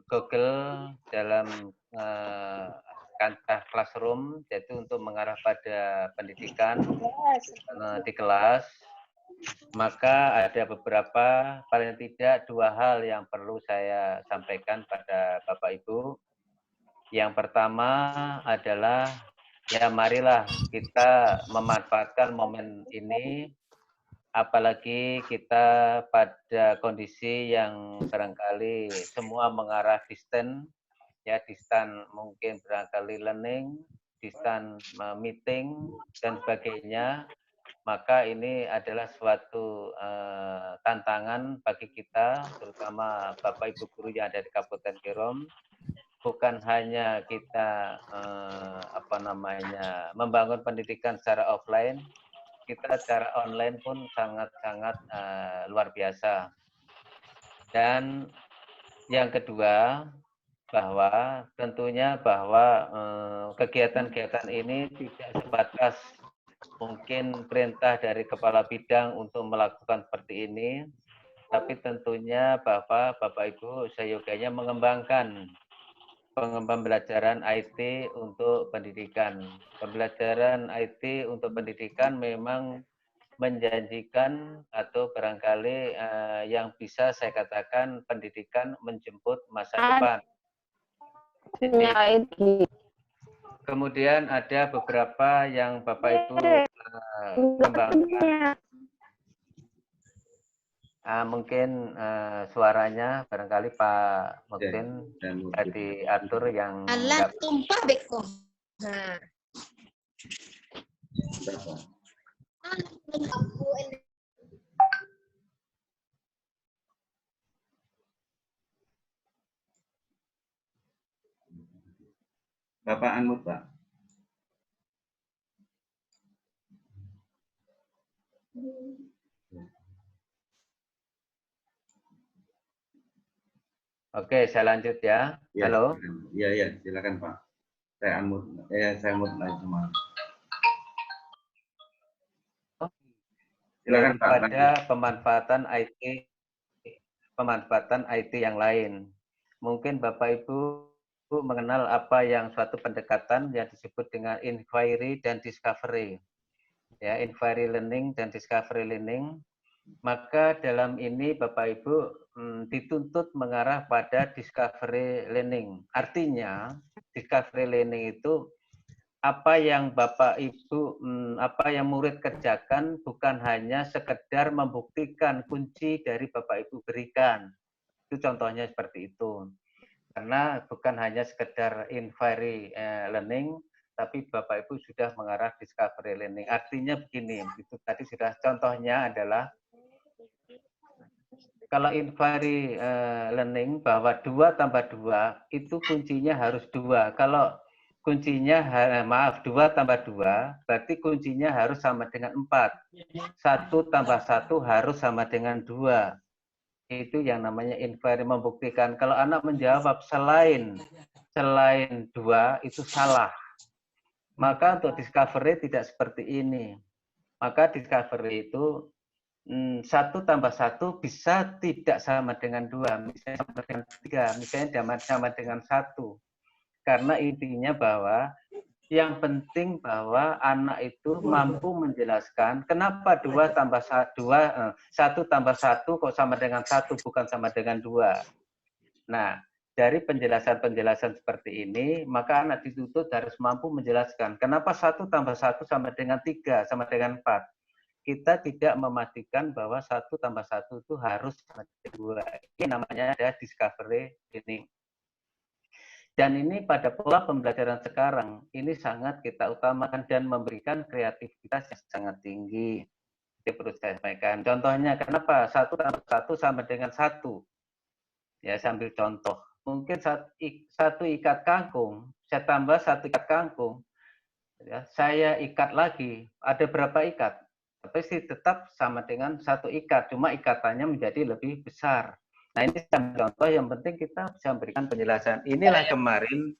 Google dalam kancah classroom, yaitu untuk mengarah pada pendidikan di kelas, maka ada beberapa, paling tidak 2 hal yang perlu saya sampaikan pada Bapak Ibu. Yang pertama adalah, ya marilah kita memanfaatkan momen ini, apalagi kita pada kondisi yang barangkali semua mengarah distance, ya distant mungkin barangkali learning, distant meeting, dan sebagainya, maka ini adalah suatu tantangan bagi kita, terutama Bapak Ibu guru yang ada di Kabupaten Kerom. Bukan hanya kita membangun pendidikan secara offline, kita secara online pun sangat-sangat luar biasa. Dan yang kedua, bahwa tentunya bahwa kegiatan-kegiatan ini tidak sebatas mungkin perintah dari kepala bidang untuk melakukan seperti ini, tapi tentunya Bapak Ibu seyogyanya mengembangkan pembelajaran IT untuk pendidikan. Pembelajaran IT untuk pendidikan memang menjanjikan atau barangkali yang bisa saya katakan pendidikan menjemput masa depan. Kemudian ada beberapa yang Bapak Ibu kembangkan. Mungkin suaranya barangkali Pak Muktin diatur yang alat tumpah beko. Bapak Anmut, Pak. Oke, saya lanjut ya. Halo. Iya, silakan Pak. Saya unmute, saya mute semua. Silakan Pak. Pada pemanfaatan IT yang lain. Mungkin Bapak Ibu mengenal apa yang suatu pendekatan yang disebut dengan inquiry dan discovery. Ya, inquiry learning dan discovery learning. Maka dalam ini Bapak Ibu dituntut mengarah pada discovery learning. Artinya discovery learning itu apa yang Bapak Ibu, apa yang murid kerjakan bukan hanya sekedar membuktikan kunci dari Bapak Ibu berikan. Itu contohnya seperti itu. Karena bukan hanya sekedar inquiry learning, tapi Bapak Ibu sudah mengarah discovery learning. Artinya begini, itu tadi sudah contohnya adalah kalau inquiry learning bahwa 2 tambah 2 itu kuncinya harus 2. Kalau kuncinya 2 tambah 2 berarti kuncinya harus sama dengan 4. 1 tambah 1 harus sama dengan 2. Itu yang namanya inquiry, membuktikan. Kalau anak menjawab selain 2 itu salah. Maka untuk discovery tidak seperti ini. Maka discovery itu 1 tambah 1 bisa tidak sama dengan 2, misalnya sama dengan 3, misalnya sama dengan 1. Karena intinya bahwa yang penting bahwa anak itu mampu menjelaskan kenapa 1 tambah 1 kok sama dengan 1 bukan sama dengan 2. Nah, dari penjelasan-penjelasan seperti ini, maka anak dituntut harus mampu menjelaskan kenapa 1 tambah 1 sama dengan 3, sama dengan 4. Kita tidak mematikan bahwa 1 tambah 1 itu harus sama dengan 2. Ini namanya ada discovery learning. Dan ini pada pola pembelajaran sekarang, ini sangat kita utamakan dan memberikan kreativitas yang sangat tinggi. Itu perlu saya sampaikan. Contohnya, kenapa 1 tambah 1 sama dengan 1? Ya, sambil contoh. Mungkin 1 ikat kangkung, saya tambah 1 ikat kangkung, ya, saya ikat lagi, ada berapa ikat? Tapi sih tetap sama dengan 1 ikat, cuma ikatannya menjadi lebih besar. Nah, ini contoh, yang penting kita bisa memberikan penjelasan. Inilah kemarin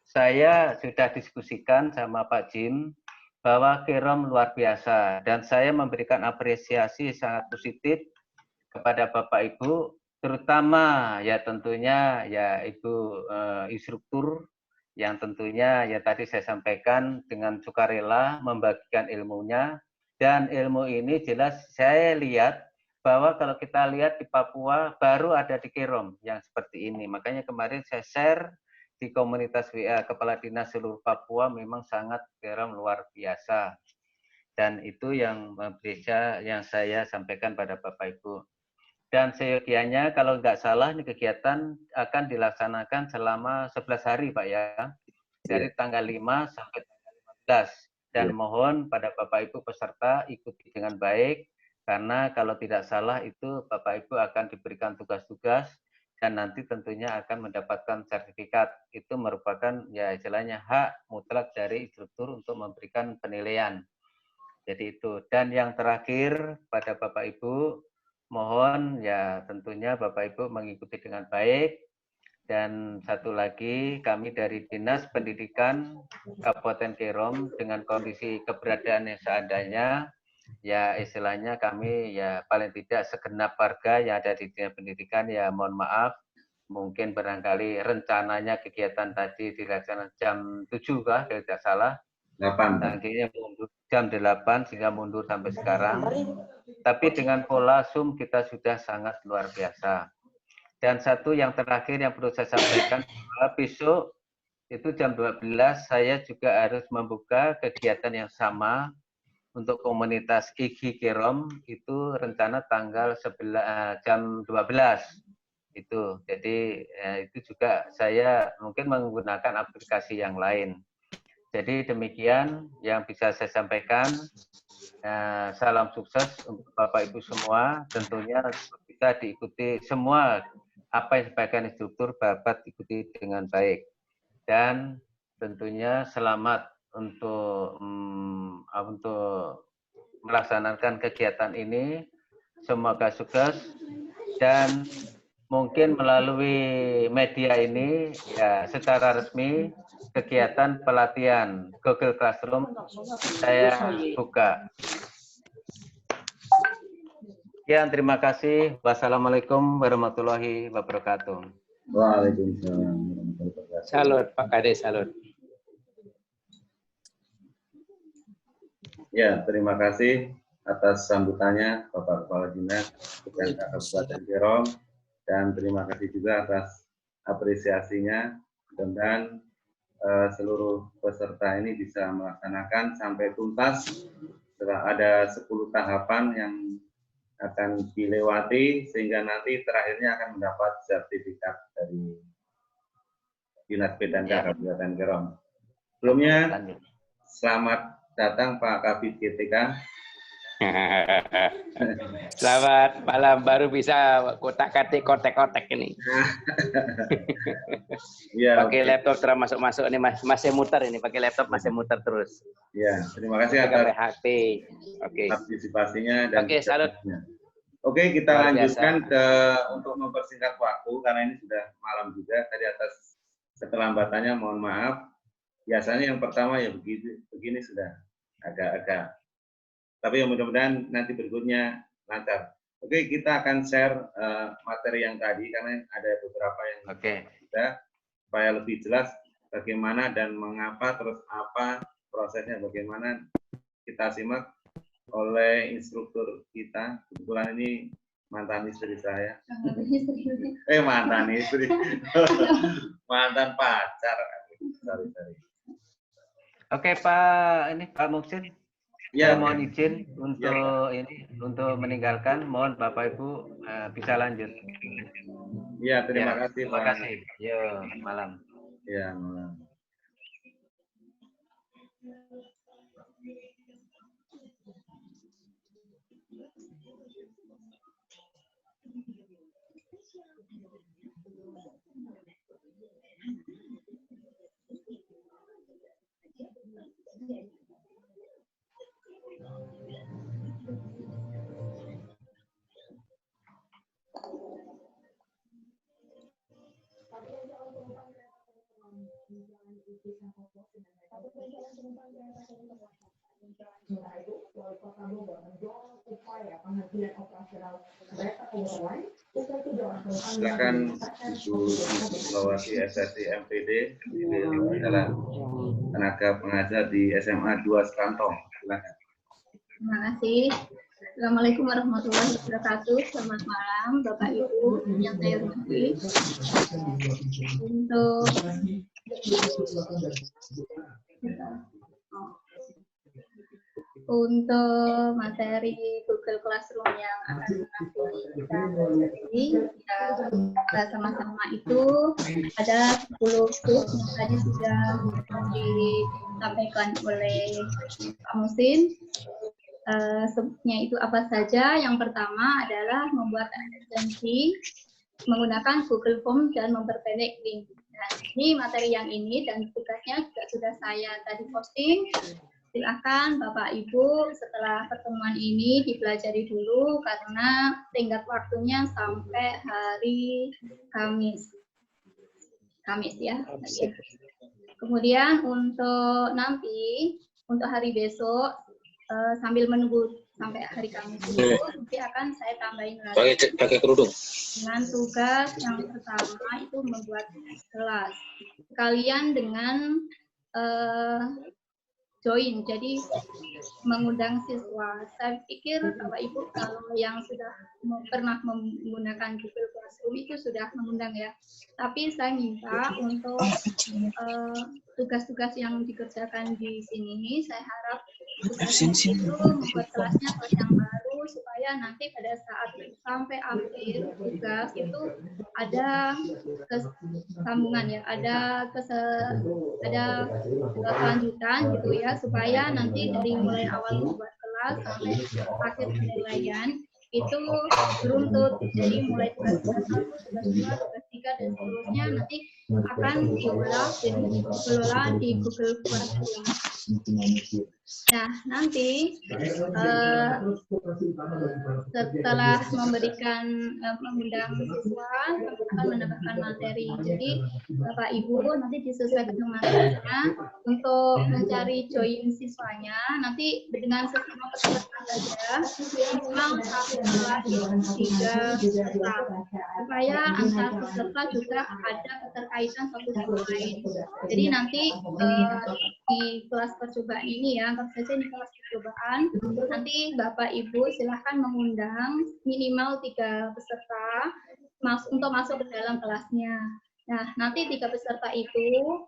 saya sudah diskusikan sama Pak Jim bahwa Kerom luar biasa dan saya memberikan apresiasi sangat positif kepada Bapak Ibu terutama ya tentunya ya Ibu instruktur yang tentunya ya tadi saya sampaikan dengan sukarela membagikan ilmunya, dan ilmu ini jelas saya lihat bahwa kalau kita lihat di Papua baru ada di Kerom yang seperti ini. Makanya kemarin saya share di komunitas WA Kepala Dinas seluruh Papua, memang sangat Kerom luar biasa. Dan itu yang yang saya sampaikan pada Bapak Ibu. Dan seyogianya kalau nggak salah ini kegiatan akan dilaksanakan selama 11 hari Pak ya. Dari tanggal 5 sampai tanggal 15. Dan mohon pada Bapak Ibu peserta ikuti dengan baik, karena kalau tidak salah itu Bapak Ibu akan diberikan tugas-tugas dan nanti tentunya akan mendapatkan sertifikat. Itu merupakan ya istilahnya hak mutlak dari instruktur untuk memberikan penilaian. Jadi itu. Dan yang terakhir pada Bapak Ibu, mohon ya tentunya Bapak Ibu mengikuti dengan baik. Dan satu lagi, kami dari Dinas Pendidikan Kabupaten Kerom dengan kondisi keberadaan yang seadanya, ya istilahnya kami ya paling tidak segenap warga yang ada di Dinas Pendidikan ya mohon maaf, mungkin barangkali rencananya kegiatan tadi dilaksanakan jam 7 kah, kalau tidak salah. 8. Akhirnya mundur jam 8 sehingga mundur sampai sekarang. Tapi dengan pola Zoom kita sudah sangat luar biasa. Dan satu yang terakhir yang perlu saya sampaikan, besok itu jam 12 saya juga harus membuka kegiatan yang sama untuk komunitas IGI Kerom, itu rencana tanggal 11, jam 12 itu. Jadi itu juga saya mungkin menggunakan aplikasi yang lain. Jadi demikian yang bisa saya sampaikan. Salam sukses untuk Bapak Ibu semua. Tentunya bisa diikuti semua apa yang disampaikan instruktur, Bapak ikuti dengan baik. Dan tentunya selamat untuk melaksanakan kegiatan ini. Semoga sukses dan mungkin melalui media ini ya secara resmi kegiatan pelatihan Google Classroom saya buka. Ya, terima kasih. Wassalamualaikum warahmatullahi wabarakatuh. Waalaikumsalam warahmatullahi wabarakatuh. Salut Pak Kades, salut. Ya, terima kasih atas sambutannya Bapak Kepala Dinas Kabupaten Kerom, dan terima kasih juga atas apresiasinya. Mudah-mudahan seluruh peserta ini bisa melaksanakan sampai tuntas. Setelah ada 10 tahapan yang akan dilewati sehingga nanti terakhirnya akan mendapat sertifikat dari Dinas Pedanka Kabupaten Kerom. Sebelumnya, selamat datang Pak Kabid GTK. Selamat malam, baru bisa kotak-katik kotek-kotek ini. Ya, pakai laptop terus masuk-masuk ini masih muter ini, pakai laptop masih muter terus. Ya, terima kasih atas HP. partisipasinya dan salut. Oke, kita lanjutkan untuk mempersingkat waktu karena ini sudah malam juga. Tadi atas keterlambatannya mohon maaf. Biasanya yang pertama ya begini sudah agak-agak. Tapi mudah-mudahan nanti berikutnya lancar. Oke, kita akan share materi yang tadi karena ada beberapa yang sudah supaya lebih jelas bagaimana dan mengapa, terus apa prosesnya, bagaimana kita simak oleh instruktur kita. Kebetulan ini mantan istri saya. Mantan istri. Mantan pacar. Sorry. Oke Pak, ini Pak Muksin. Ya, saya mohon izin untuk meninggalkan. Mohon Bapak Ibu bisa lanjut. Ya, terima kasih. Terima kasih. Yo, malam. Ya, malam. Silakan Ibu Sulawesi SSI MPD, ini adalah tenaga pengajar di SMA 2 Sekantong. Silakan. Terima kasih. Assalamualaikum warahmatullahi wabarakatuh. Selamat malam Bapak Ibu yang saya hormati. Untuk materi Google Classroom yang akan kita pelajari, kita sama-sama itu ada 10 tools yang tadi sudah disampaikan oleh Pak Musin. Sebutnya itu apa saja? Yang pertama adalah membuat ekstensi menggunakan Google Form dan memperpendek link. Nah, ini materi yang ini dan tugasnya juga sudah saya tadi posting. Silakan Bapak Ibu setelah pertemuan ini dipelajari dulu karena tenggat waktunya sampai hari Kamis. Kamis ya. Kemudian untuk nanti, untuk hari besok, sambil menunggu sampai hari Kamis itu, nanti akan saya tambahin lagi pakai kerudung. dengan tugas yang pertama itu membuat kelas. Sekalian dengan join, jadi mengundang siswa. Saya pikir Bapak Ibu kalau yang sudah pernah menggunakan Google Classroom itu sudah mengundang ya. Tapi saya minta untuk tugas-tugas yang dikerjakan di sini, saya harap tugasnya itu membuat kelasnya kelas yang baru supaya nanti pada saat sampai akhir tugas itu ada kesambungan ya, ada kelanjutan gitu ya, supaya nanti dari mulai awal membuat kelas sampai akhir penilaian itu beruntut. Jadi mulai tugas 1, tugas 2, tugas 3 dan seterusnya nanti akan diolah dan dikelola di Google Classroom. Nah, nanti setelah mengundang siswa akan menambahkan materi. Jadi Bapak Ibu nanti disesuaikan materinya untuk mencari join siswanya. Nanti dengan sesama peserta saja minimal 1 kelas 3 peserta supaya antar peserta juga ada keterkaitan satu sama lain. Jadi nanti di kelas percobaan ini ya, anggap saja ini kelas percobaan, nanti Bapak Ibu silahkan mengundang minimal 3 peserta untuk masuk ke dalam kelasnya. Nah, nanti 3 peserta itu,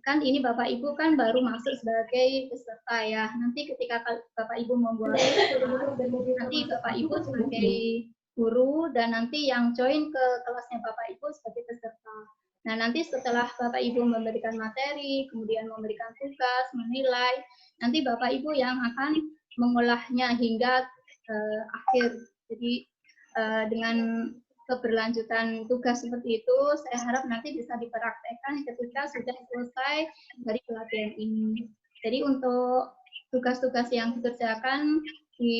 kan ini Bapak Ibu kan baru masuk sebagai peserta ya. Nanti ketika Bapak Ibu membuat, nanti Bapak Ibu sebagai guru dan nanti yang join ke kelasnya Bapak Ibu sebagai peserta. Nah, nanti setelah Bapak Ibu memberikan materi, kemudian memberikan tugas, menilai, nanti Bapak Ibu yang akan mengolahnya hingga akhir. Jadi dengan keberlanjutan tugas seperti itu, saya harap nanti bisa dipraktekkan ketika sudah selesai dari pelatihan ini. Jadi untuk tugas-tugas yang dikerjakan di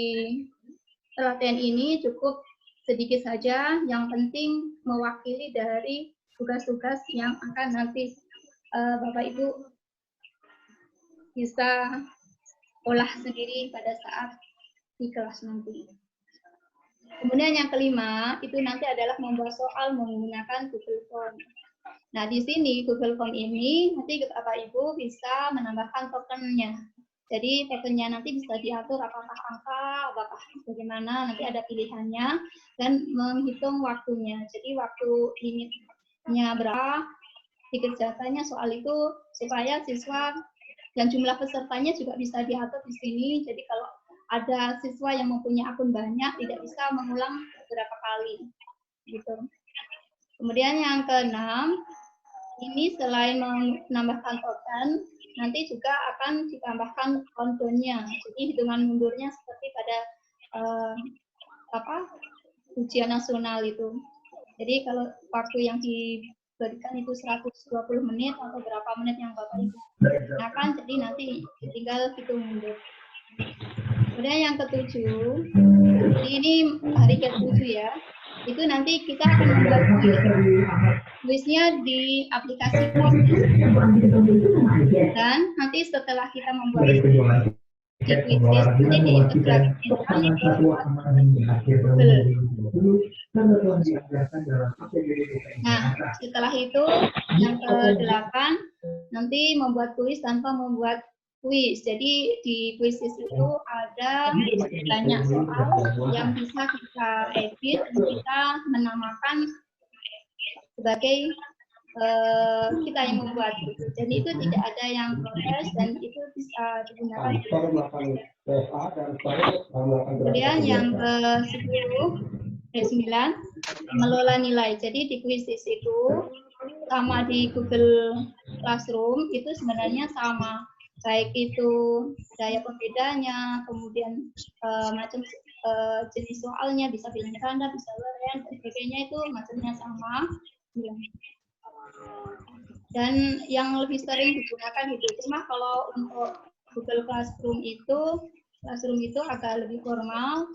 pelatihan ini cukup sedikit saja, yang penting mewakili dari tugas-tugas yang akan nanti Bapak Ibu bisa olah sendiri pada saat di kelas nanti. Kemudian yang kelima, itu nanti adalah membuat soal menggunakan Google Form. Nah, di sini Google Form ini nanti Bapak Ibu bisa menambahkan tokennya. Jadi tokennya nanti bisa diatur apakah angka, apakah bagaimana, nanti ada pilihannya, dan menghitung waktunya. Jadi waktu limitnya berapa, dikerjakannya soal itu, supaya siswa dan jumlah pesertanya juga bisa diatur di sini. Jadi kalau ada siswa yang mempunyai akun banyak, tidak bisa mengulang beberapa kali. Gitu. Kemudian yang keenam, ini selain menambahkan token, nanti juga akan ditambahkan countdown-nya. Jadi hitungan mundurnya seperti pada ujian nasional itu. Jadi kalau waktu yang diberikan itu 120 menit atau berapa menit yang Bapak Ibu gunakan, jadi nanti tinggal hitung mundur. Kemudian yang ketujuh, ini hari ke-7 ya, itu nanti kita akan membuat kuisnya di aplikasi Form. Dan nanti setelah kita membuat di quizzes ini diintegrasikan ke Google. Nah, setelah itu yang ke-8 nanti membuat kuis tanpa membuat kuis. Jadi di quizzes itu ada banyak soal yang bisa kita edit dan kita menamakan sebagai kita yang membuat. Jadi itu tidak ada yang protes dan itu bisa digunakan. Kemudian yang ke-9 mengelola nilai. Jadi di quizzes itu sama di Google Classroom itu sebenarnya sama. Baik itu daya pembedanya, kemudian macam jenis soalnya, bisa bilang ganda, bisa varian, dan sebagainya itu macamnya sama. Dan yang lebih sering digunakan itu cuma kalau untuk Google Classroom itu agak lebih formal,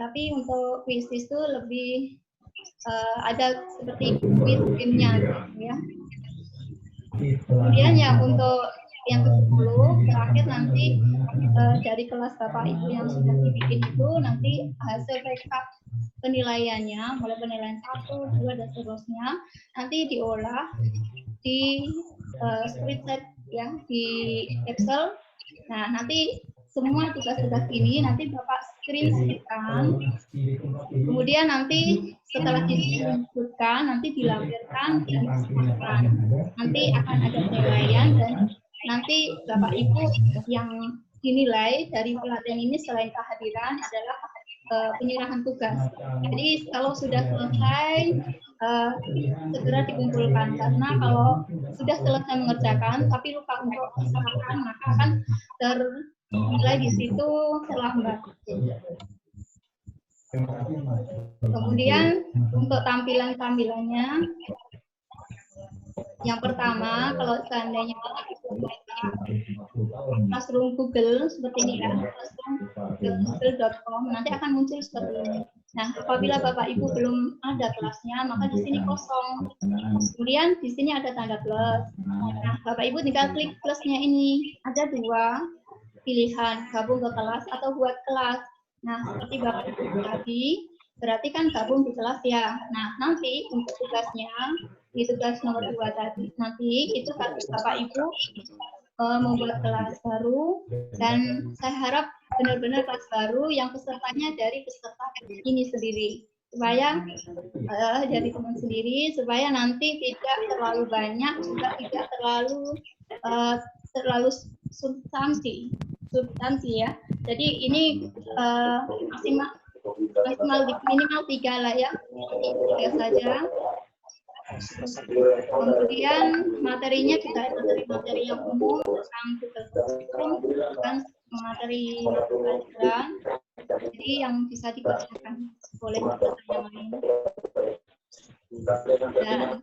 tapi untuk quiz itu lebih ada seperti quiz game-nya ya. Kemudian ya untuk yang ke-10 terakhir nanti dari kelas Bapak Ibu yang sudah dibikin itu nanti hasil rekap penilaiannya mulai penilaian 1, 2 dan seterusnya nanti diolah di spreadsheet ya di Excel. Nah, nanti semua tugas-tugas ini nanti Bapak screenshotkan. Kemudian nanti setelah di-screenshotkan nanti dilampirkan dan disematkan. Nanti akan ada penilaian dan nanti Bapak Ibu yang dinilai dari pelatihan ini selain kehadiran adalah penyerahan tugas. Jadi kalau sudah selesai segera dikumpulkan karena kalau sudah selesai mengerjakan tapi lupa untuk diserahkan maka akan ternilai di situ terlambat. Kemudian untuk tampilannya yang pertama, kalau seandainya Classroom Google seperti ini ya, classroom.google.com nanti akan muncul seperti ini. Nah, apabila Bapak Ibu belum ada kelasnya, maka di sini kosong. Kemudian di sini ada tanda plus. Nah, Bapak Ibu tinggal klik plusnya ini. Ada 2 pilihan, gabung ke kelas atau buat kelas. Nah, seperti Bapak Ibu tadi, berarti kan gabung di kelas ya. Nah, nanti untuk tugasnya di tugas nomor 2 tadi nanti itu Bapak Ibu membuat kelas baru dan saya harap benar-benar kelas baru yang pesertanya dari peserta ini sendiri supaya dari teman sendiri supaya nanti tidak terlalu banyak juga tidak terlalu substansi ya. Jadi ini minimal 3 lah ya, 3 saja. Kemudian materinya juga materi yang umum tentang Google Classroom, bukan materi pelajaran. Jadi yang bisa dikerjakan boleh yang lain. Dan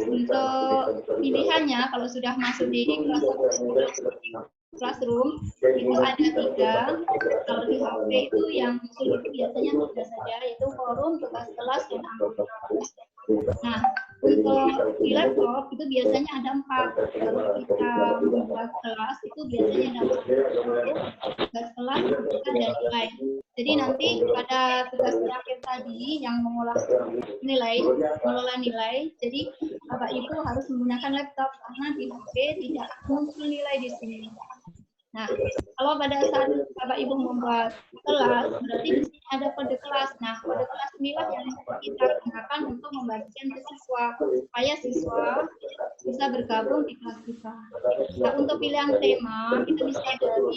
untuk pilihannya kalau sudah masuk di Classroom itu ada 3. Kalau di HP itu yang muncul itu biasanya 3 saja, yaitu forum, tugas kelas, dan anggota. Nah, untuk di laptop itu biasanya ada 4. Kalau kita membuat kelas itu biasanya ada 4. Tugas kelas, anggota, dan nilai. Jadi nanti pada tugas terakhir tadi yang mengolah nilai, mengelola nilai, jadi Bapak Ibu harus menggunakan laptop karena di HP tidak muncul nilai di sini. Nah, kalau pada saat Bapak Ibu membuat kelas, berarti di sini ada kode kelas. Nah, kode kelas inilah yang kita gunakan untuk membagikan ke siswa, supaya siswa bisa bergabung di kelas kita. Nah, untuk pilihan tema, itu bisa dari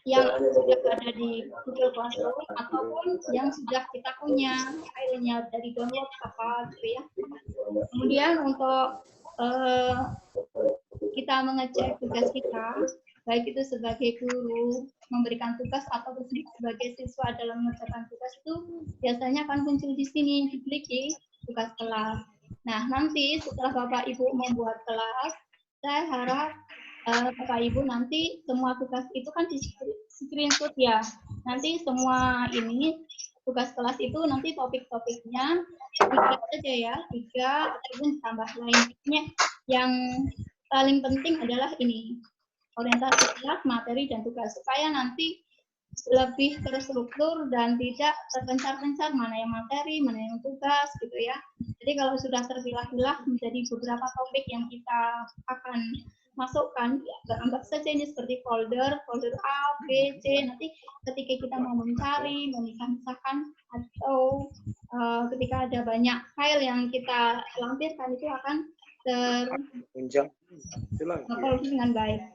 yang sudah ada di Google Classroom ataupun yang sudah kita punya filenya dari download apa gitu ya. Kemudian untuk kita mengecek tugas kita, baik itu sebagai guru memberikan tugas ataupun sebagai siswa dalam mengerjakan tugas itu biasanya akan muncul di sini diklik di tugas kelas. Nah, nanti setelah Bapak Ibu membuat kelas, saya harap Bapak Ibu nanti semua tugas itu kan di screenshot ya. Nanti semua ini tugas kelas itu nanti topik-topiknya 3 saja ya, 3 ataupun tambah lainnya. Yang paling penting adalah ini. orientasi kelas, materi, dan tugas, supaya nanti lebih terstruktur dan tidak terpencar-pencar mana yang materi, mana yang tugas gitu ya. Jadi kalau sudah terpilah-pilah menjadi beberapa topik yang kita akan masukkan, ya, anggap saja ini seperti folder A, B, C. Nanti ketika kita mau mencari, memisah-misahkan, atau ketika ada banyak file yang kita lampirkan, itu akan terkompil dengan baik.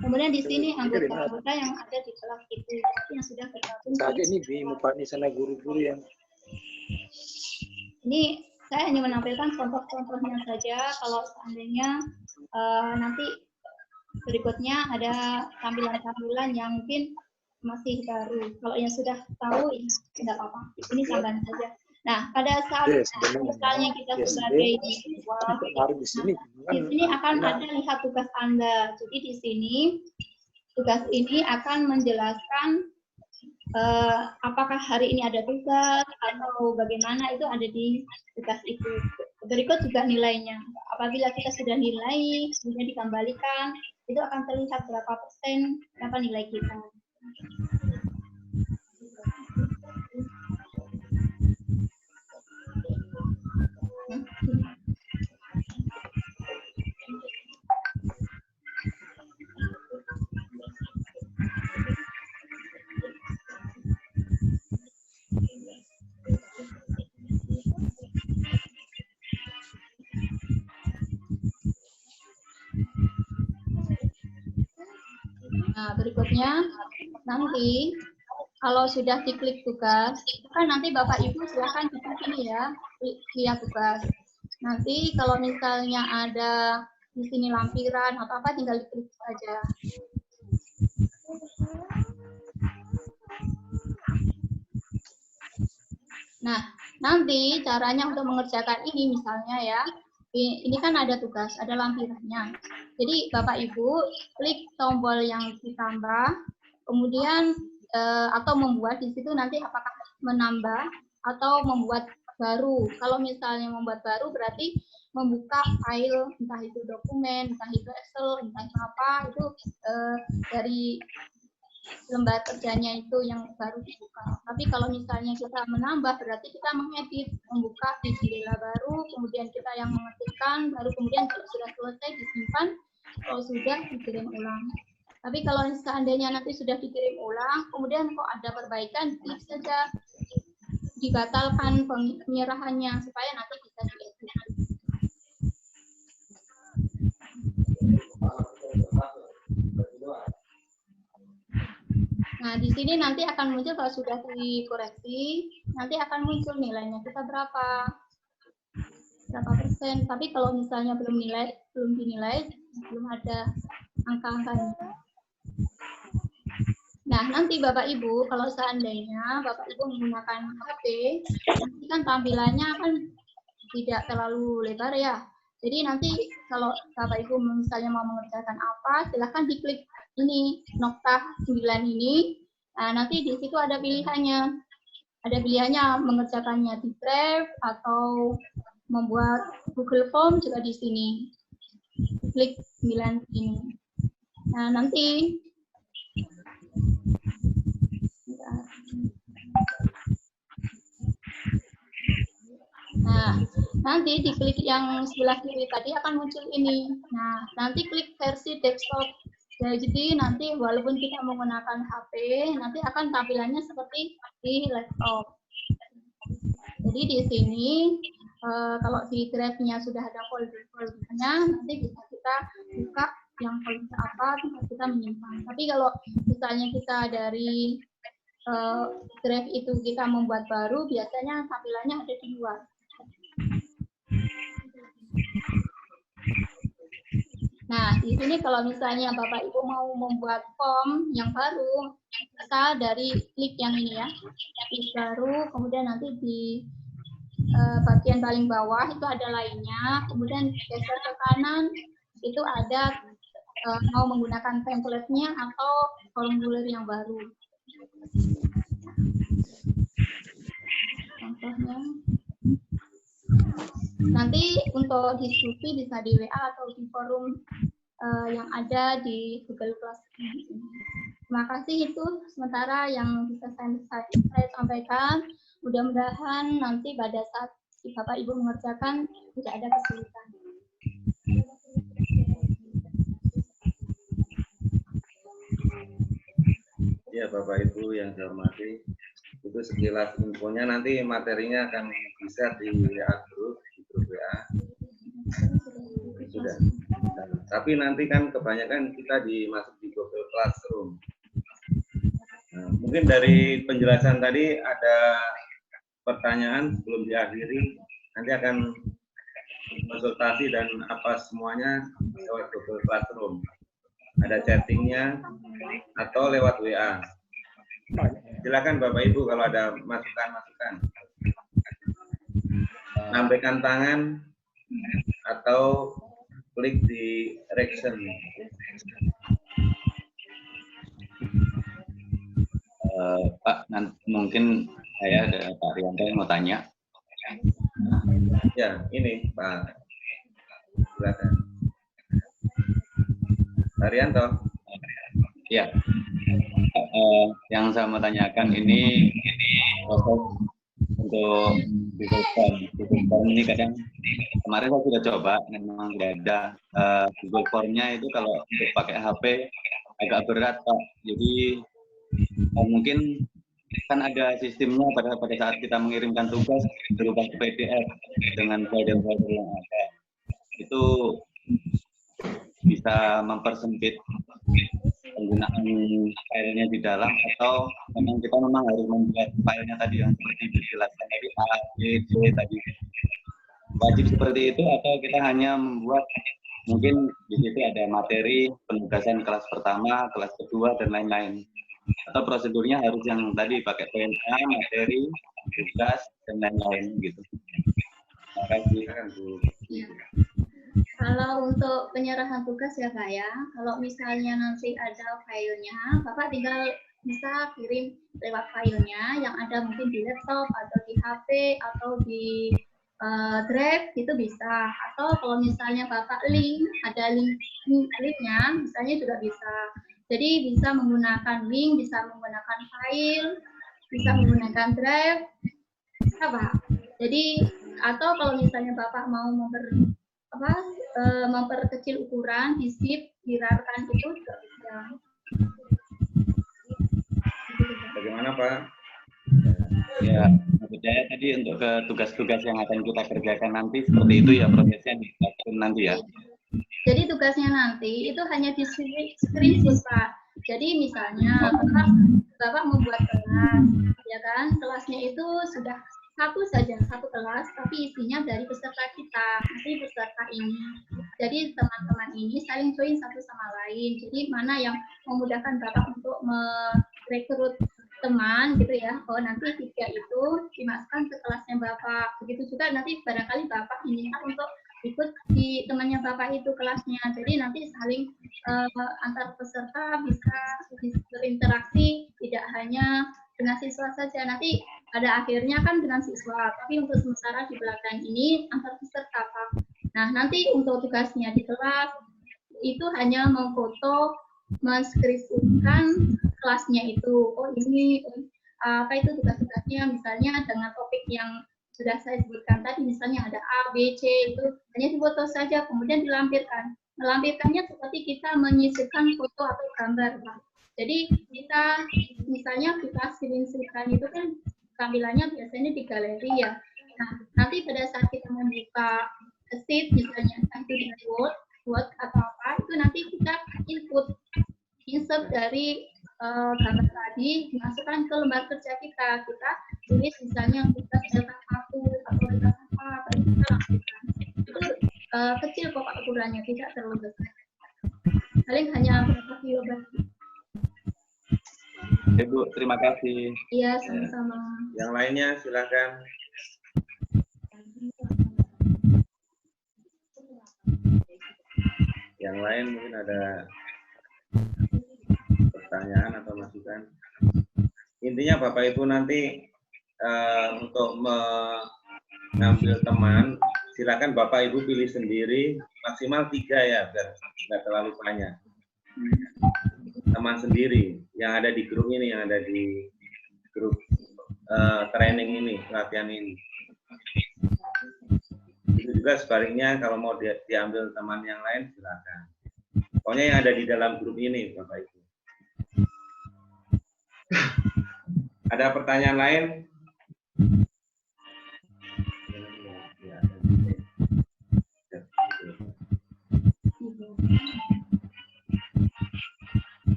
Kemudian di sini anggota-anggota yang ada di kelas itu yang sudah bergabung. Saat ini di sana guru-guru yang ini saya hanya menampilkan contoh-contohnya saja. Kalau seandainya nanti berikutnya ada tampilan-tampilan yang mungkin masih baru. Kalau yang sudah tahu, ya tidak apa-apa. Ini tambahan saja. Nah, pada saat misalnya kita sebagai siswa, di sini akan ada lihat tugas Anda. Jadi di sini tugas ini akan menjelaskan apakah hari ini ada tugas atau bagaimana, itu ada di tugas itu. Berikut juga nilainya. Apabila kita sudah nilai, kemudian dikembalikan, itu akan terlihat berapa persen berapa nilai kita. Nah, berikutnya nanti kalau sudah diklik tugas, kan nanti Bapak Ibu silakan diklik ini ya, lihat tugas. Nanti kalau misalnya ada di sini lampiran atau apa, tinggal diklik saja. Nah, nanti caranya untuk mengerjakan ini misalnya ya, ini kan ada tugas, ada lampirannya. Jadi Bapak Ibu klik tombol yang ditambah, kemudian atau membuat di situ nanti apakah menambah atau membuat baru. Kalau misalnya membuat baru berarti membuka file, entah itu dokumen, entah itu Excel, entah itu apa, itu dari lembar kerjanya itu yang baru dibuka. Tapi kalau misalnya kita menambah, berarti kita mengedit, membuka di jendela baru, kemudian kita yang mengetikkan, baru kemudian kalau sudah selesai disimpan, kalau sudah dikirim ulang. Tapi kalau seandainya nanti sudah dikirim ulang, kemudian kok ada perbaikan, klik saja dibatalkan penyerahannya supaya nanti bisa diedit. Nah, di sini nanti akan muncul kalau sudah dikoreksi, nanti akan muncul nilainya kita berapa persen. Tapi kalau misalnya belum dinilai, belum ada angka-angkanya. Nah, nanti Bapak Ibu, kalau seandainya Bapak Ibu menggunakan HP, nanti kan tampilannya kan tidak terlalu lebar ya. Jadi nanti kalau Bapak Ibu misalnya mau mengerjakan apa, silahkan diklik ini, noktah 9 ini. Nah, nanti di situ ada pilihannya. Ada pilihannya mengerjakannya di Drive atau membuat Google Form juga di sini. Klik 9 ini. Nah, nanti diklik yang sebelah kiri tadi akan muncul ini. Nah, nanti klik versi desktop. Jadi nanti walaupun kita menggunakan HP, nanti akan tampilannya seperti di laptop. Jadi di sini kalau di drive-nya sudah ada folder-foldernya, nanti bisa kita buka yang folder apa, kita menyimpan. Tapi kalau misalnya kita dari drive itu kita membuat baru, biasanya tampilannya ada di luar. Nah, di sini kalau misalnya Bapak Ibu mau membuat form yang baru, bisa dari klik yang ini ya, klik baru, kemudian nanti di bagian paling bawah itu ada lainnya, kemudian geser ke kanan, itu ada mau menggunakan template-nya atau formulir yang baru. Contohnya, nanti untuk diskusi bisa di WA atau di forum yang ada di Google Classroom ini. Terima kasih, itu sementara yang bisa saya sampaikan. Mudah-mudahan nanti pada saat Bapak Ibu mengerjakan tidak ada kesulitan. Ya, Bapak Ibu yang saya hormati, itu sekilas infonya. Nanti materinya akan bisa di WA grup, di grup WA. Sudah. Tapi nanti kan kebanyakan kita masuk di Google Classroom. Nah, mungkin dari penjelasan tadi ada pertanyaan sebelum diakhiri. Nanti akan konsultasi dan apa semuanya lewat Google Classroom. Ada chattingnya atau lewat WA. Silakan Bapak Ibu kalau ada masukan-masukan. Lambaikan tangan atau klik di reaction. Pak, mungkin saya ada Pak Rianto yang mau tanya. Ya, ini Pak. Silakan. Pak Rianto. Ya, yang saya mau tanyakan ini proses untuk Google Form. Google Form ini kadang kemarin saya sudah coba, memang tidak ada Google Form-nya itu kalau untuk pakai HP agak berat Pak. Jadi mungkin kan ada sistemnya pada saat kita mengirimkan tugas berupa PDF dengan folder-folder yang ada. Itu bisa mempersempit penggunaan filenya di dalam, atau kita memang harus membuat filenya tadi yang seperti dijelaskan tadi A, B, C tadi. Wajib seperti itu, atau kita hanya membuat mungkin di situ ada materi penugasan kelas pertama, kelas kedua dan lain-lain. Atau prosedurnya harus yang tadi pakai PNA, materi, tugas dan lain-lain gitu. Terima kasih. Ya. Kalau untuk penyerahan tugas ya Kak ya, kalau misalnya nanti ada filenya, Bapak tinggal bisa kirim lewat filenya yang ada mungkin di laptop atau di HP atau di Drive itu bisa. Atau kalau misalnya Bapak ada linknya, misalnya juga bisa. Jadi bisa menggunakan link, bisa menggunakan file, bisa menggunakan Drive, bisa Pak. Jadi atau kalau misalnya Bapak mau memperkecil ukuran, di zip, dirarkan itu juga bisa. Bagaimana Pak? Ya, maksudnya tadi untuk ke tugas-tugas yang akan kita kerjakan nanti seperti itu ya prosesnya dilakukan nanti ya. Jadi tugasnya nanti itu hanya di screenshot Pak. Jadi misalnya Bapak membuat kelas, ya kan? Kelasnya itu sudah satu kelas, tapi isinya dari peserta kita, nanti peserta ini. Jadi teman-teman ini saling join satu sama lain. Jadi mana yang memudahkan Bapak untuk merekrut teman gitu ya. Oh nanti 3 itu dimasukkan ke kelasnya Bapak. Begitu juga nanti barangkali Bapak inginkan untuk ikut di temannya Bapak itu kelasnya. Jadi nanti saling antar peserta bisa berinteraksi, tidak hanya dengan siswa saja. Nanti pada akhirnya kan dengan siswa, tapi untuk sementara di belakang ini antar peserta Pak. Nah nanti untuk tugasnya di kelas itu hanya memfoto, men-screenshotkan kelasnya itu. Oh ini apa itu tugas-tugasnya, misalnya dengan topik yang sudah saya sebutkan tadi, misalnya ada A, B, C, itu hanya difoto saja, kemudian dilampirkan. Melampirkannya seperti kita menyisipkan foto atau gambar Pak. Jadi kita misalnya kita screenshotkan itu kan tampilannya biasanya di galeri ya. Nah nanti pada saat kita membuka sheet misalnya entah itu di Word atau apa, itu nanti kita insert dari gambar tadi dimasukkan ke lembar kerja kita. Kita tulis misalnya tugas delta 1 atau delta apa, atau kita lakukan. Itu kecil kok Pak ukurannya, tidak terlalu besar. Paling hanya berapa kilobyte. Bu, terima kasih. Iya, sama-sama. Yang lainnya silakan. Yang lain mungkin ada pertanyaan atau masukan. Intinya Bapak Ibu nanti untuk mengambil teman, silakan Bapak Ibu pilih sendiri, maksimal 3 ya, biar nggak terlalu banyak. Teman sendiri yang ada di grup ini, yang ada di grup training ini, pelatihan ini. Itu juga sebaliknya kalau mau diambil teman yang lain silakan. Pokoknya yang ada di dalam grup ini, Bapak Ibu. Ada pertanyaan lain?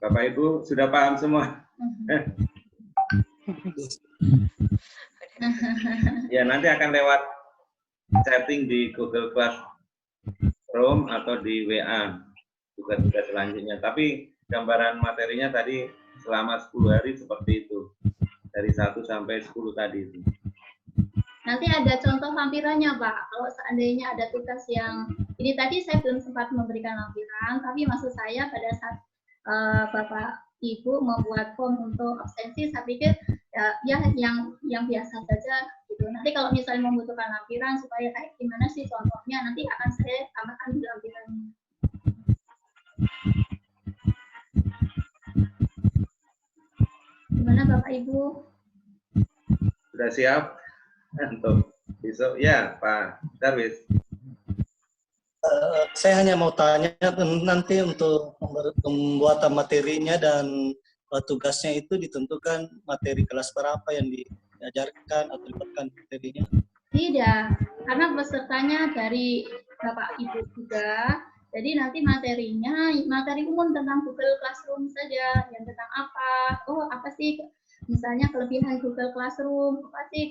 Bapak Ibu sudah paham semua? Ya, nanti akan lewat chatting di Google Classroom atau di WA tugas-tugas selanjutnya. Tapi gambaran materinya tadi selama 10 hari seperti itu. Dari 1 sampai 10 tadi itu. Nanti ada contoh lampirannya, Pak. Kalau seandainya ada tugas yang ini tadi saya belum sempat memberikan lampiran, tapi maksud saya pada saat Bapak Ibu membuat form untuk absensi, saya pikir ya yang biasa saja gitu. Nanti kalau misalnya membutuhkan lampiran supaya kayak gimana sih contohnya, nanti akan saya tambahkan di lampirannya. Gimana Bapak Ibu? Sudah siap untuk besok? Ya, Pak Darwis. Saya hanya mau tanya nanti untuk pembuatan materinya dan tugasnya itu ditentukan materi kelas berapa yang diajarkan atau diberikan materinya? Tidak, karena pesertanya dari Bapak Ibu juga. Jadi nanti materinya materi umum tentang Google Classroom saja, yang tentang apa? Oh, apa sih misalnya kelebihan Google Classroom, apa sih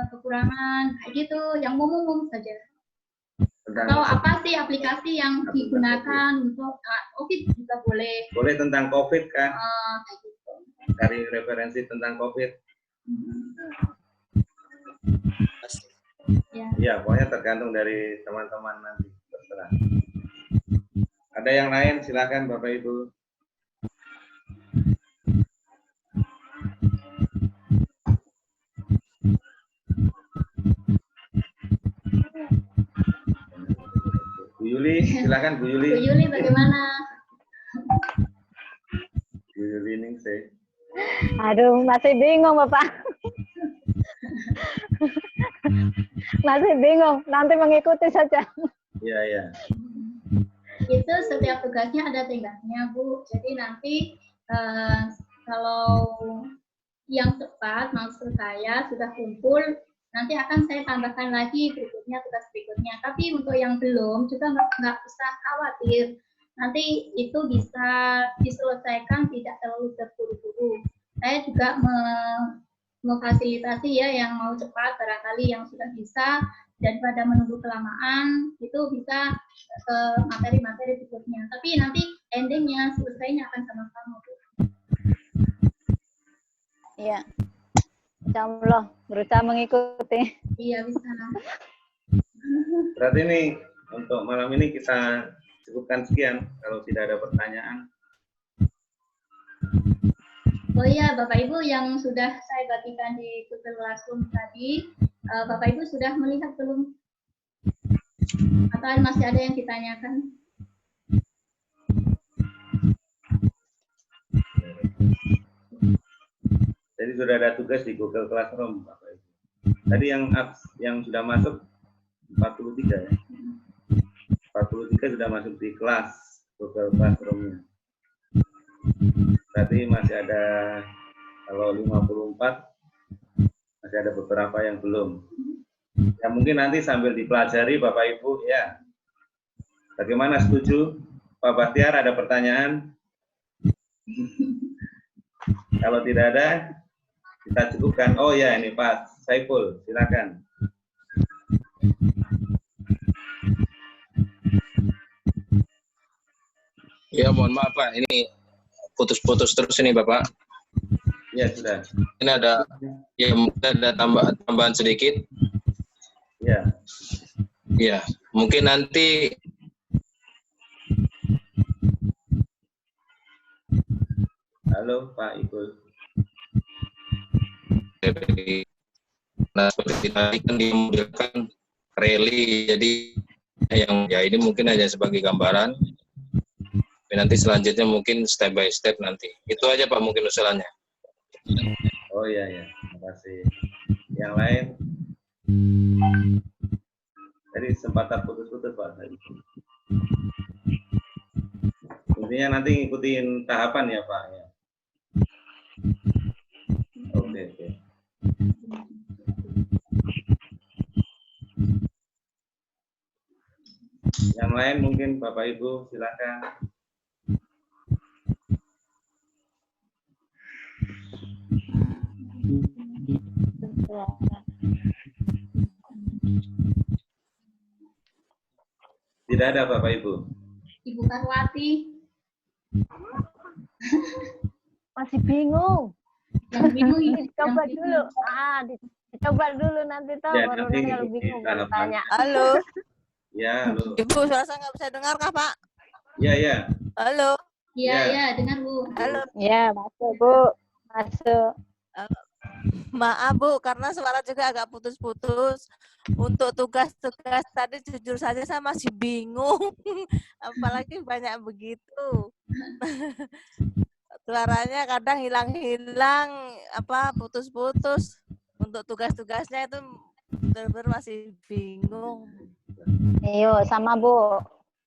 kekurangan, kayak gitu, yang umum saja. Atau apa sih aplikasi yang digunakan untuk COVID juga boleh. Boleh tentang COVID kan? Kayak gitu. Cari referensi tentang COVID. Ya, pokoknya tergantung dari teman-teman nanti. Terserah. Ada yang lain? Silakan Bapak Ibu. Bu Yuli, silakan Bu Yuli. Bu Yuli bagaimana? Bu Yuli Ningsih. Aduh, masih bingung Bapak. Masih bingung, nanti mengikuti saja. Iya, iya. Itu setiap tugasnya ada tingkatnya, Bu. Jadi nanti kalau yang cepat, maksud saya sudah kumpul, nanti akan saya tambahkan lagi berikutnya, tugas berikutnya. Tapi untuk yang belum juga nggak usah khawatir. Nanti itu bisa diselesaikan tidak terlalu terburu-buru. Saya juga memfasilitasi ya yang mau cepat, barangkali yang sudah bisa, daripada menunggu kelamaan, itu bisa ke materi-materi berikutnya. Tapi nanti endingnya, selesainya akan sama-sama. Iya. Insyaallah berusaha mengikuti. Iya, bisa. Berarti ini untuk malam ini kita cukupkan sekian kalau tidak ada pertanyaan. Oh iya, Bapak Ibu yang sudah saya bagikan di Google Classroom tadi, Bapak Ibu sudah melihat belum? Atau masih ada yang ditanyakan? Jadi sudah ada tugas di Google Classroom, Bapak Ibu. Tadi yang sudah masuk 43 ya. 43 sudah masuk di kelas Google Classroom-nya. Berarti masih ada, kalau 54 masih ada beberapa yang belum. Ya mungkin nanti sambil dipelajari Bapak Ibu ya. Bagaimana, setuju? Pak Bahtiar, ada pertanyaan? Kalau tidak ada, kita cukupkan. Oh ya, ini Pak Saiful, silakan. Ya, mohon maaf Pak, ini putus-putus terus ini Bapak. Ya, sudah. Ini ada tambahan sedikit. Ya. Ya, mungkin nanti Halo Pak Ibul. Nah, seperti tadi kan dimodelkan rally. Jadi yang ya ini mungkin hanya sebagai gambaran. Tapi nanti selanjutnya mungkin step by step nanti. Itu aja Pak mungkin usulannya. Oh iya ya, terima kasih. Yang lain? Tadi sempat terputus-putus Pak. Intinya nanti ngikutin tahapan ya Pak. Ya. Oke, oke. Yang lain mungkin Bapak Ibu silakan. Tidak ada Bapak Ibu. Ibu Karwati. Masih bingung. Yang bingung ini. Dicoba dulu. Dicoba dulu nanti tahu Ya, baru nanti kalau bingung kita baru tanya. Halo. Ya, halo. Ibu, suara saya nggak bisa dengar kah, Pak? Ya, ya. Halo. Iya, Ya. iya, dengar Bu. Halo. Ya, masuk Bu. Masuk. Maaf Bu, karena suara juga agak putus-putus. Untuk tugas-tugas tadi jujur saja saya masih bingung. Apalagi banyak begitu. Suaranya kadang hilang-hilang, putus-putus. Untuk tugas-tugasnya itu benar-benar masih bingung. Iyo, sama Bu.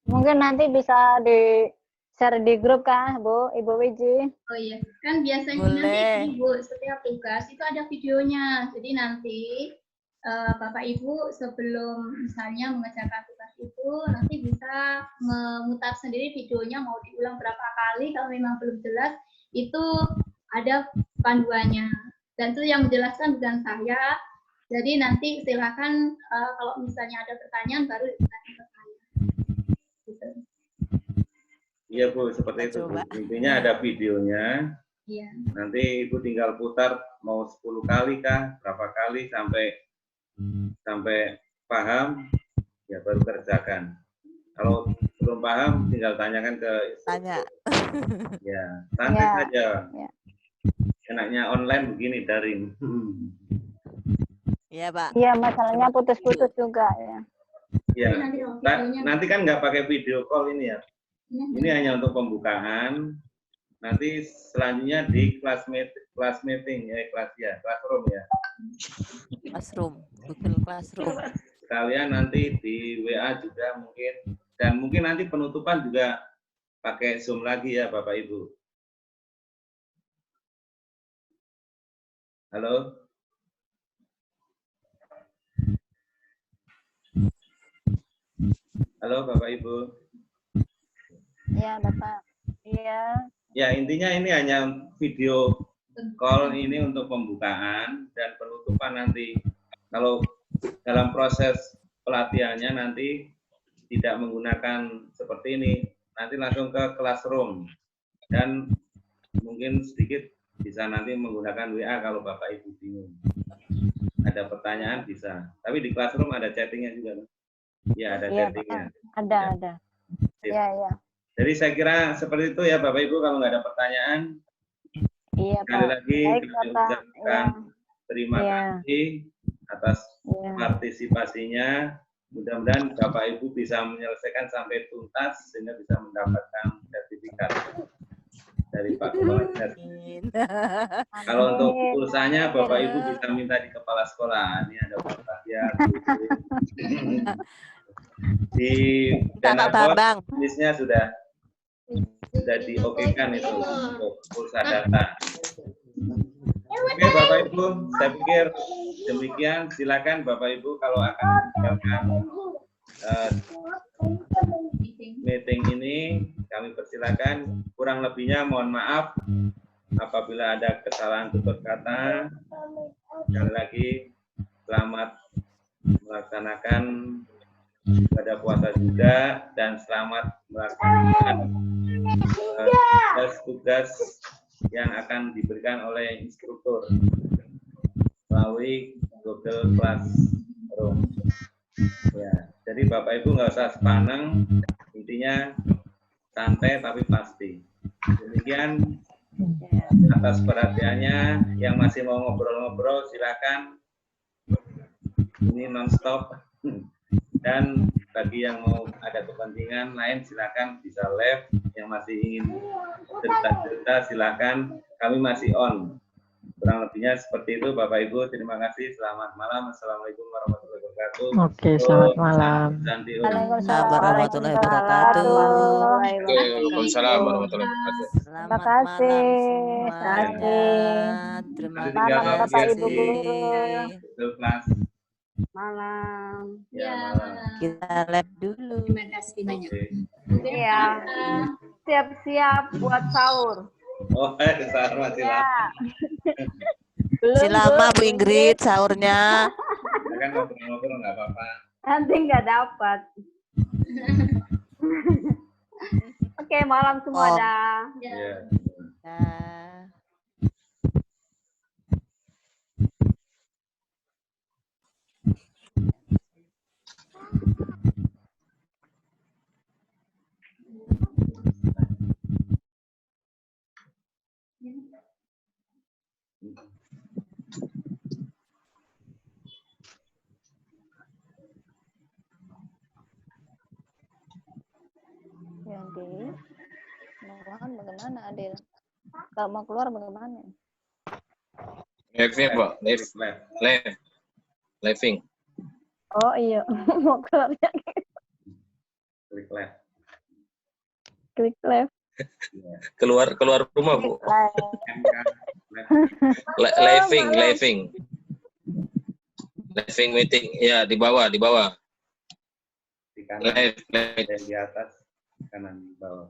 Mungkin nanti bisa di-share di grup kan, Bu, Ibu Wiji. Oh iya, kan biasanya Boleh. nanti Ibu setiap tugas itu ada videonya. Jadi nanti Bapak Ibu sebelum misalnya mengerjakan tugas itu nanti bisa memutar sendiri videonya, mau diulang berapa kali kalau memang belum jelas itu ada panduannya. Dan itu yang menjelaskan bukan saya. Jadi nanti silakan kalau misalnya ada pertanyaan baru ditanyakan ke saya. Gitu. Iya Bu, seperti itu Bu. Intinya ada videonya. Iya. Nanti Ibu tinggal putar mau 10 kali kah, berapa kali sampai paham, ya baru kerjakan. Kalau belum paham, tinggal tanyakan ke instruktur. Tanya. Ya, santai Ya. saja. Ya. Enaknya online begini, daring. Iya, Pak. Iya, masalahnya putus-putus juga ya. Ya, Nanti kalau videonya nanti kan nggak pakai video call ini ya. Ini hanya untuk pembukaan. Nanti selanjutnya di classroom ya. Classroom, Google Classroom. Sekalian nanti di WA juga mungkin, dan mungkin nanti penutupan juga pakai Zoom lagi ya Bapak Ibu. Halo? Halo Bapak Ibu. Iya, Bapak. Iya. Ya, intinya ini hanya video call ini untuk pembukaan dan penutupan nanti. Kalau dalam proses pelatihannya nanti tidak menggunakan seperti ini, nanti langsung ke classroom. Dan mungkin sedikit bisa nanti menggunakan WA kalau Bapak Ibu bingung. Ada pertanyaan bisa. Tapi di classroom ada chattingnya juga. Ya, ada Iya, chattingnya. Ada. Iya, iya. Jadi saya kira seperti itu ya Bapak Ibu, kalau nggak ada pertanyaan. Iya, Sekali Pak. lagi Baik, kami Bapak. ucapkan terima Iya. kasih atas Iya. partisipasinya. Mudah-mudahan Bapak Ibu bisa menyelesaikan sampai tuntas sehingga bisa mendapatkan sertifikat dari Pak Kepala Dinas. Kalau untuk pulsanya Bapak Ibu bisa minta di kepala sekolah. Ini ada Pak Bahtiar. Di dana Bambang. jenisnya sudah diokekan itu untuk pulsa data. Oke Bapak Ibu, saya pikir demikian. Silakan Bapak Ibu kalau akan menjalankan meeting ini, kami persilakan. Kurang lebihnya mohon maaf apabila ada kesalahan tutur kata. Sekali lagi selamat melaksanakan ibadah puasa juga dan selamat melaksanakan tugas-tugas yang akan diberikan oleh instruktur melalui Google Classroom. Ya, jadi Bapak Ibu nggak usah sepaneng, intinya santai tapi pasti. Demikian atas perhatiannya. Yang masih mau ngobrol-ngobrol silakan. Ini non-stop. Dan bagi yang mau ada kepentingan lain silakan bisa live, yang masih ingin cerita-cerita silakan, kami masih on. Kurang lebihnya seperti itu Bapak Ibu, terima kasih, selamat malam, Assalamualaikum warahmatullahi wabarakatuh. Oke, selamat malam. Waalaikumsalam warahmatullahi wabarakatuh. Waalaikumsalam warahmatullahi wabarakatuh. Terima kasih. Terima Tinggal Malam Bapak Ibu kasih. guru. Betul, kelas. Malam. Ya, malam. Kita live dulu. Terima kasih banyak. Iya. Siap-siap buat sahur. Oh, sahur masih lama. Masih lama Bu Ingrid sahurnya. Ya kan ngobrol-ngobrol nggak apa-apa. Nanti nggak dapat. Oke, malam semua dah. Iya. Nah. Yanti, mohon bagaimana Adil? Kalau mau keluar bagaimana? Live-nya, Pak. Living. Oh iya, mau keluarnya Klik live. klik left. Keluar rumah, Bu. Living. Living meeting. Ya, di bawah. Di kanan. Live. Dan di atas kanan di bawah.